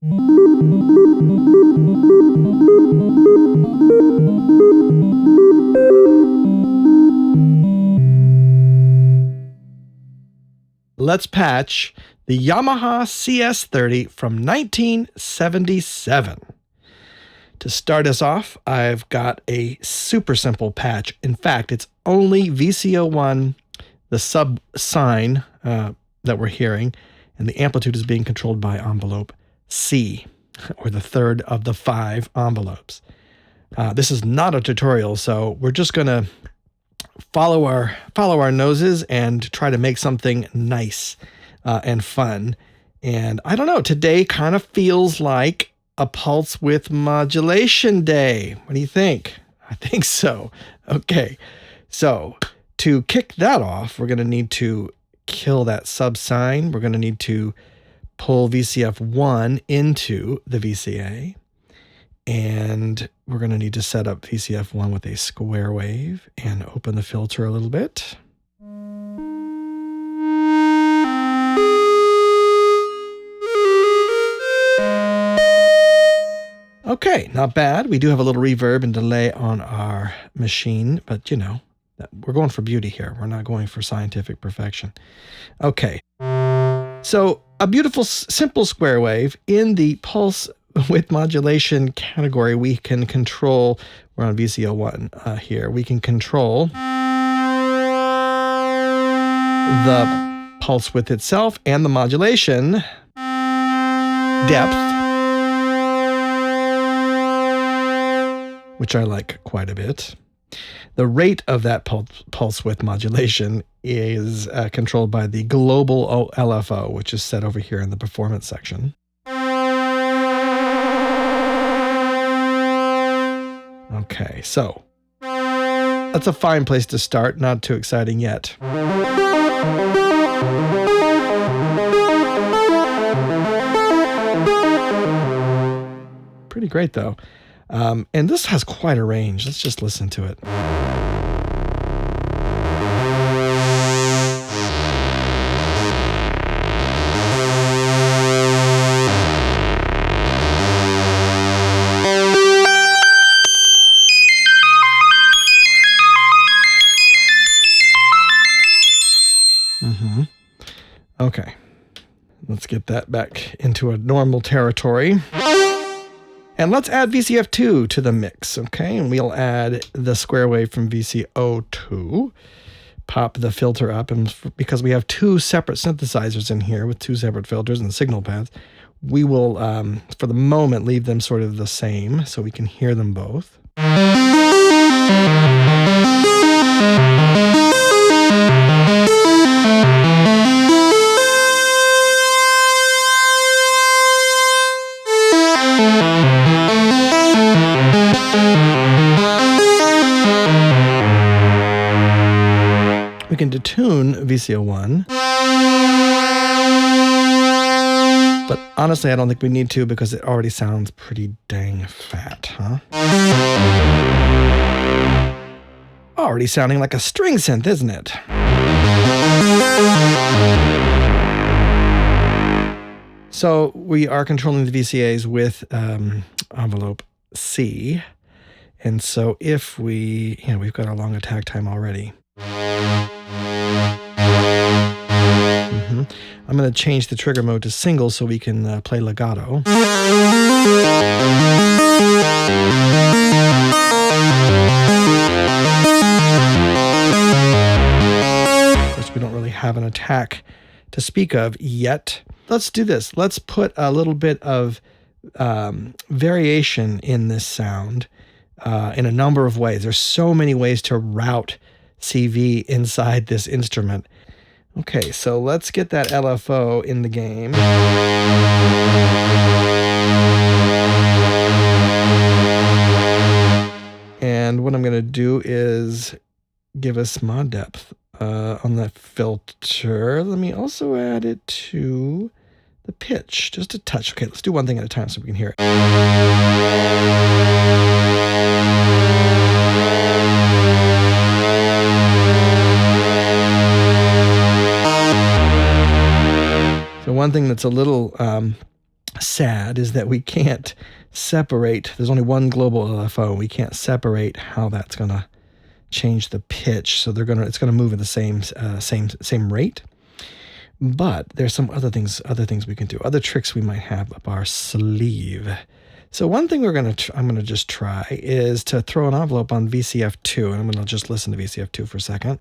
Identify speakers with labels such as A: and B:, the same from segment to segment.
A: Let's patch the Yamaha CS-30 from 1977. To start us off, I've got a super simple patch. In fact, it's only VCO1, the sub sine that we're hearing, and the amplitude is being controlled by envelope C, or the third of the 5 envelopes. This is not a tutorial, so we're just going to follow our noses and try to make something nice and fun. And I don't know, today kind of feels like a pulse width modulation day. What do you think? I think so. Okay, so to kick that off, we're going to need to kill that sub sine. We're going to need to pull VCF1 into the VCA. And we're going to need to set up VCF1 with a square wave and open the filter a little bit. Okay, not bad. We do have a little reverb and delay on our machine, but you know, we're going for beauty here. We're not going for scientific perfection. Okay, so a beautiful, simple square wave in the pulse width modulation category. We can control, we're on VCO1 here, we can control the pulse width itself and the modulation depth, which I like quite a bit. The rate of that pulse width modulation is controlled by the global LFO, which is set over here in the performance section. Okay, so that's a fine place to start, not too exciting yet. Pretty great though. And this has quite a range. Let's just listen to it. Okay, let's get that back into a normal territory. And let's add VCF2 to the mix, okay? And we'll add the square wave from VCO2, pop the filter up, and because we have 2 separate synthesizers in here with 2 separate filters and signal paths, we will, for the moment, leave them sort of the same so we can hear them both. We can detune VCO1, but honestly, I don't think we need to because it already sounds pretty dang fat, huh? Already sounding like a string synth, isn't it? So we are controlling the VCAs with envelope C, and so if we, we've got a long attack time already. I'm going to change the trigger mode to single so we can play legato. Of course, we don't really have an attack to speak of yet. Let's do this. Let's put a little bit of variation in this sound in a number of ways. There's so many ways to route CV inside this instrument. Okay, so let's get that LFO in the game. And what I'm going to do is give us mod depth on the filter. Let me also add it to the pitch, just a touch. Okay, let's do one thing at a time so we can hear it. So one thing that's a little sad is that we can't separate. There's only one global LFO. We can't separate how that's going to change the pitch. So it's going to move at the same rate. But there's some other things we can do, other tricks we might have up our sleeve. So one thing I'm going to just try is to throw an envelope on VCF2, and I'm going to just listen to VCF2 for a second.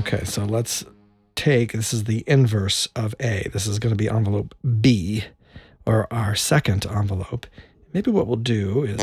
A: Okay, so let's this is the inverse of A. This is going to be envelope B, or our second envelope. Maybe what we'll do is...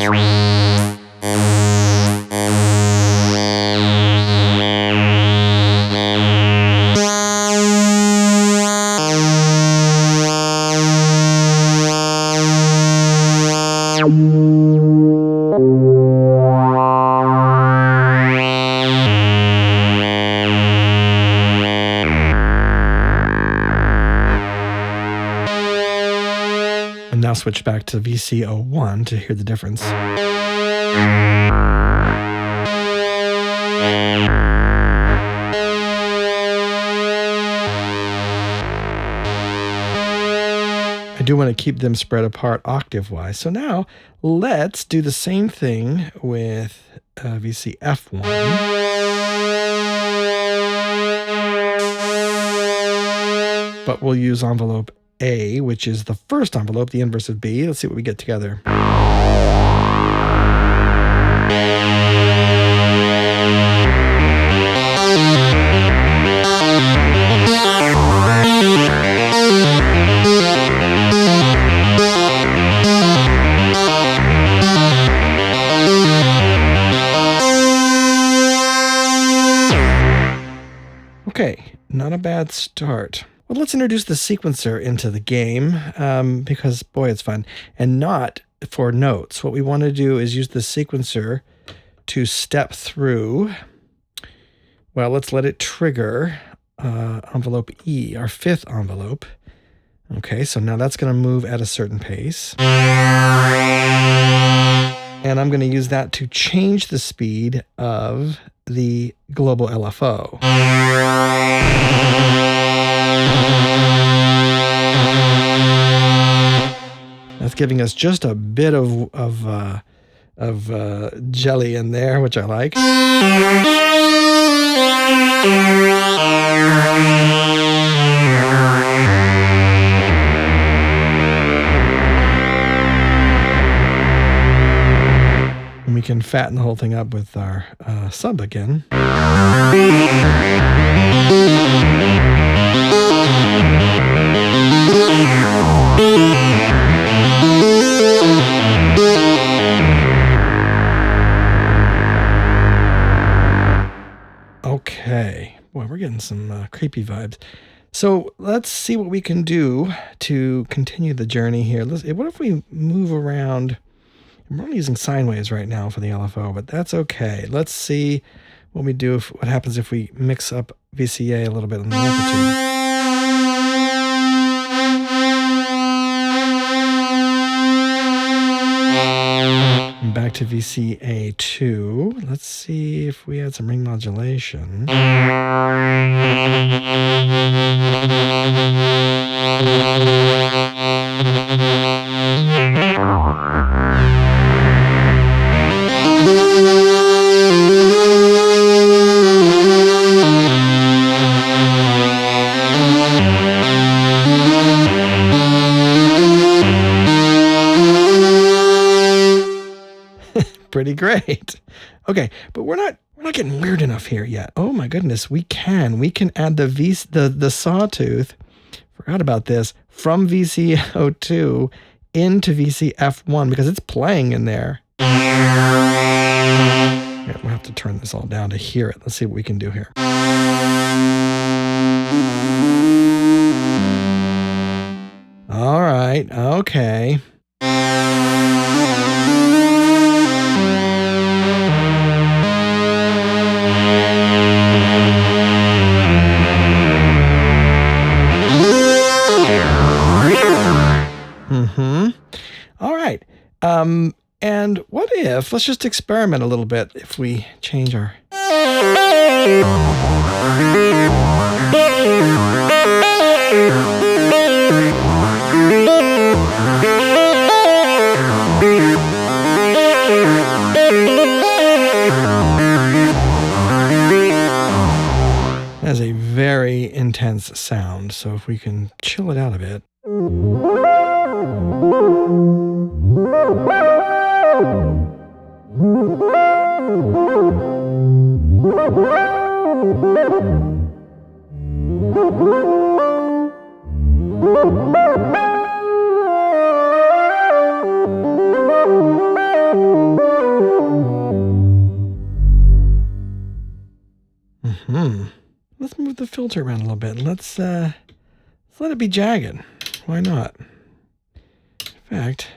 A: And now switch back to VCO1 to hear the difference. I do want to keep them spread apart octave-wise. So now let's do the same thing with VCF1. But we'll use envelope A, which is the first envelope, the inverse of B. Let's see what we get together. Okay, not a bad start. Well, let's introduce the sequencer into the game because, boy, it's fun. And not for notes. What we want to do is use the sequencer to step through. Well, let's let it trigger envelope E, our fifth envelope. Okay, so now that's going to move at a certain pace. And I'm going to use that to change the speed of the global LFO. That's giving us just a bit of jelly in there, which I like. And we can fatten the whole thing up with our sub again. Okay, boy, we're getting some creepy vibes. So let's see what we can do to continue the journey here. What if we move around? We're only using sine waves right now for the LFO, but that's okay. Let's see what we do, what happens if we mix up VCA a little bit on the amplitude. And back to VCA2. Let's see if we add some ring modulation. Pretty great. Okay, but we're not getting weird enough here yet. Oh my goodness, we can add the sawtooth. Forgot about this, from VCO2 into VCF1 because it's playing in there. Yeah, we'll have to turn this all down to hear it. Let's see what we can do here. All right, okay. All right. And what if, let's just experiment a little bit if we change our... Has a very intense sound, so if we can chill it out a bit. Let's move the filter around a little bit. Let's let it be jagged. Why not? In fact,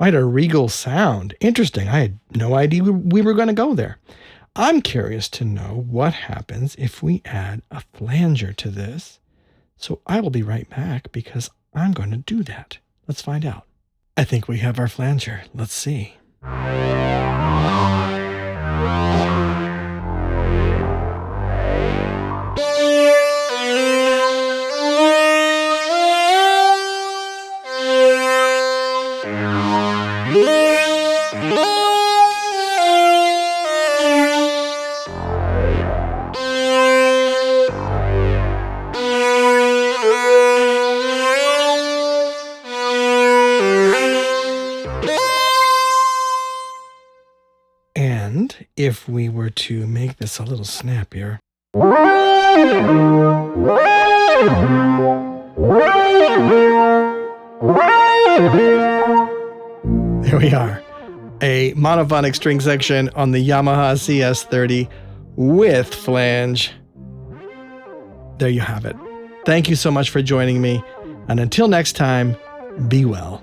A: quite a regal sound. Interesting. I had no idea we were going to go there. I'm curious to know what happens if we add a flanger to this. So I will be right back because I'm going to do that. Let's find out. I think we have our flanger. Let's see. And if we were to make this a little snappier. There we are. A monophonic string section on the Yamaha CS-30 with flange. There you have it. Thank you so much for joining me. And until next time, be well.